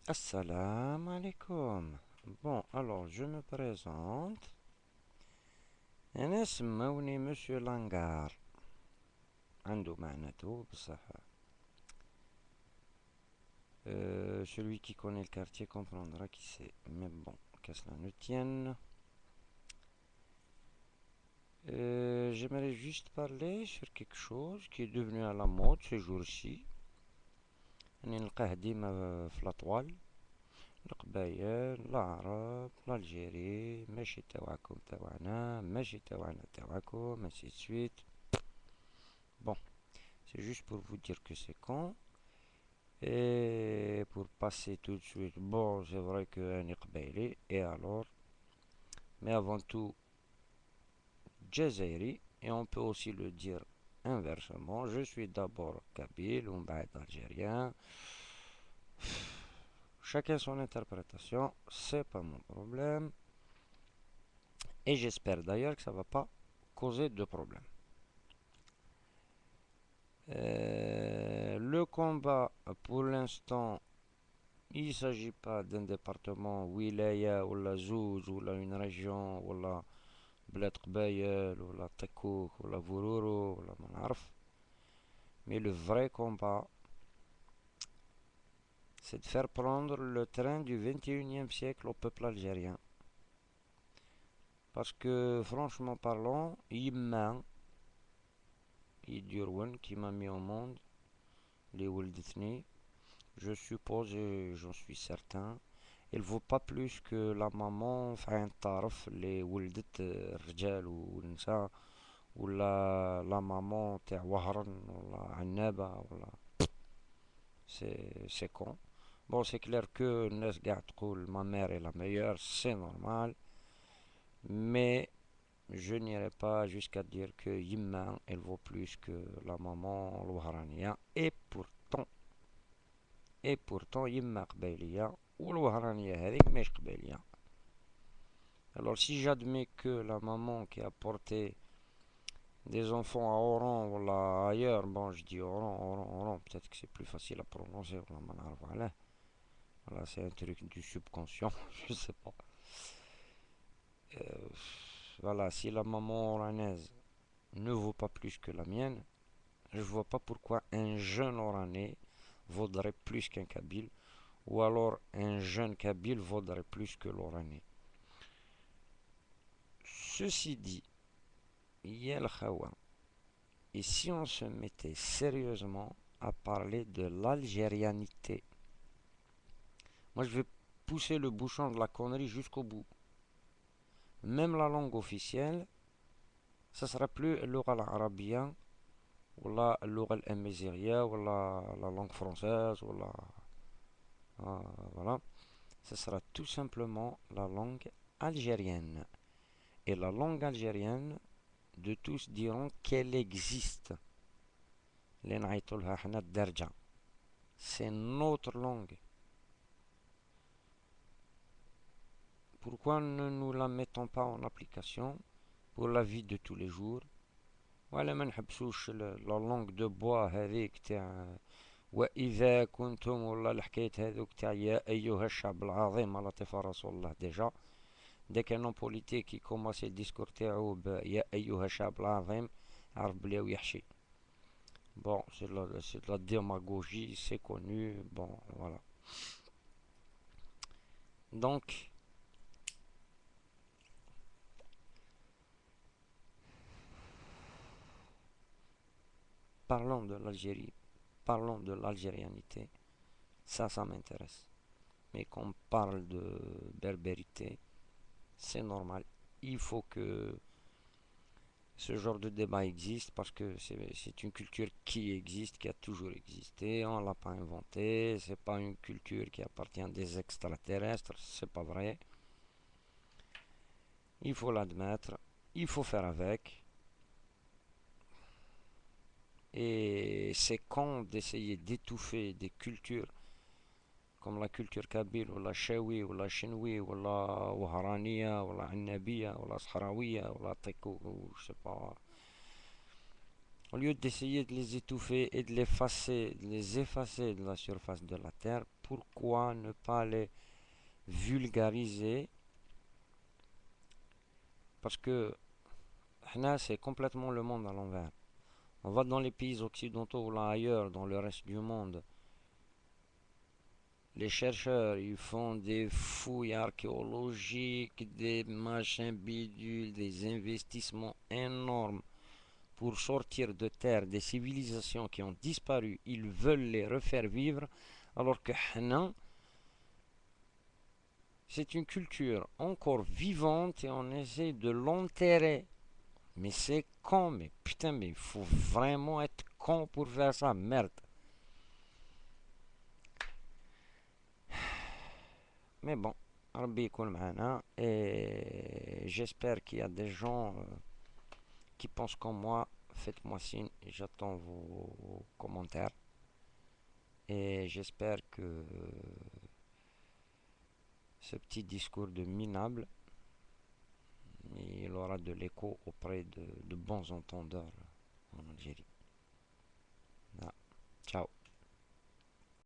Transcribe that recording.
Assalamu alaikum. Bon, alors je me présente. أنا سموني Monsieur Langar. عنده معناته بصح. Celui qui connaît le quartier comprendra qui c'est. Mais bon, qu'à cela ne tienne. J'aimerais juste parler sur quelque chose qui est devenu à la mode ces jours-ci. نلقاه ديما في الأطوال. القبايل العرب الجيري ماشي تاوعكم تاوعنا ماشي تاوعنا تاوعكم ainsi de suite. Bon, c'est juste pour vous dire que c'est con. Et pour passer tout de suite, bon, c'est vrai que un Qbaili, et alors, mais avant tout, Jazairi, et on peut aussi le dire inversement, je suis d'abord Kabyle, ou algérien. Chacun son interprétation, c'est pas mon problème. Et j'espère d'ailleurs que ça va pas causer de problème. Le combat, pour l'instant, il ne s'agit pas d'un département, wilaya, ou la zouz, ou une région, ou la bled qbayel, ou la takouk, ou la vourourou, ou la manarf. Mais le vrai combat, c'est de faire prendre le train du 21e siècle au peuple algérien. Parce que, franchement parlant, Yimman, Idurwen, qui m'a mis au monde, les Wuldithni, je suppose et j'en suis certain, il vaut pas plus que la maman فعين تعرف اللي ولدت الرجال والنساء ولا la maman تاع وهران ولا عنابة ولا c'est con. Bon, c'est clair que الناس قاعد تقول ma mère est la meilleure, c'est normal, mais je n'irai pas jusqu'à dire que Yimman elle vaut plus que la maman الوهرانية et pourtant يما قبايلية والوهرانية هذيك مش قبايلية. Alors si j'admets que la maman qui a porté des enfants à Oran ou là ailleurs, bon je dis Oran, peut-être que c'est plus facile à prononcer, voilà, c'est un truc du subconscient, je sais pas. Euh, voilà, si la maman oranaise ne vaut pas plus que la mienne, je vois pas pourquoi un jeune oranais vaudrait plus qu'un kabyle, ou alors un jeune kabyle vaudrait plus que l'oranais. Ceci dit, il y a le khawa. Et si on se mettait sérieusement à parler de l'algérianité, moi je vais pousser le bouchon de la connerie jusqu'au bout. Même la langue officielle, ça sera plus l'oral arabien, ou l'oral amazighiya, ou la langue française, ou voilà. Ça sera tout simplement la langue algérienne. Et la langue algérienne, de tous diront qu'elle existe. C'est notre langue. Pourquoi ne nous la mettons pas en application pour la vie de tous les jours? ولا ما نحبسوش la langue de bois هذيك تاع وإذا كنتم ولا الحكاية هذوك تاع يا أيها الشعب العظيم على طفى رسول الله ديجا. Dès qu'un homme politique qui commence le discours تاعو يا أيها الشعب العظيم عرف بلي يحشي. Bon, c'est de la démagogie, c'est connu, bon, voilà. Donc, parlons de l'Algérie, parlons de l'algérianité, ça m'intéresse. Mais qu'on parle de berbérité, c'est normal. Il faut que ce genre de débat existe parce que c'est une culture qui existe, qui a toujours existé. On ne l'a pas inventée. C'est pas une culture qui appartient à des extraterrestres. C'est pas vrai. Il faut l'admettre. Il faut faire avec. Et c'est con d'essayer d'étouffer des cultures comme la culture kabyle ou la shawi ou la chinoui ou la waharania ou la annabiya ou la sahrawiya ou la tekou ou je sais pas Au lieu d'essayer de les étouffer et de les effacer de la surface de la Terre, pourquoi ne pas les vulgariser? Parce que là, c'est complètement le monde à l'envers. On va dans les pays occidentaux ou là ailleurs, dans le reste du monde. Les chercheurs, ils font des fouilles archéologiques, des machins bidules, des investissements énormes pour sortir de terre des civilisations qui ont disparu. Ils veulent les refaire vivre, alors que Hana, c'est une culture encore vivante et on essaie de l'enterrer. Mais c'est con, mais putain, mais il faut vraiment être con pour faire ça, merde. Mais bon, Rabbi يكون معنا et j'espère qu'il y a des gens qui pensent comme moi. Faites-moi signe, j'attends vos commentaires et j'espère que ce petit discours de minable, il aura de l'écho auprès de bons entendeurs en Algérie.